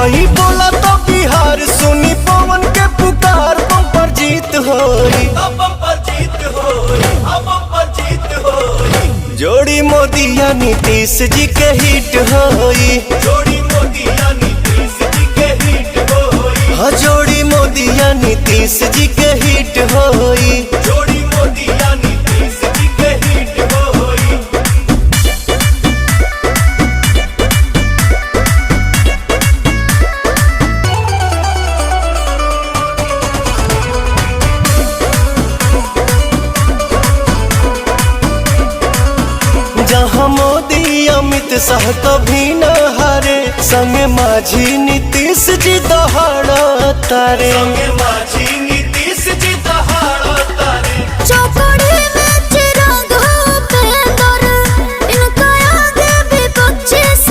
हई बोला तो बिहार सुनी पवन के पुकार, बम्पर जीत होई, जोड़ी मोदी या नीतीश जी के हिट होई, जोड़ी मोदी या नीतीश जी के हिट होई, हाँ जोड़ी मोदी या नीतीश जी के हिट होई, जोड़ी मोदी या नीतीश जी के हिट होई। जहाँ मोदी अमित शाह कभी न हारे, संग माझी नीतीश जी दहाड़ा तारे, संग माझी नीतीश जी दहाड़ा तारे।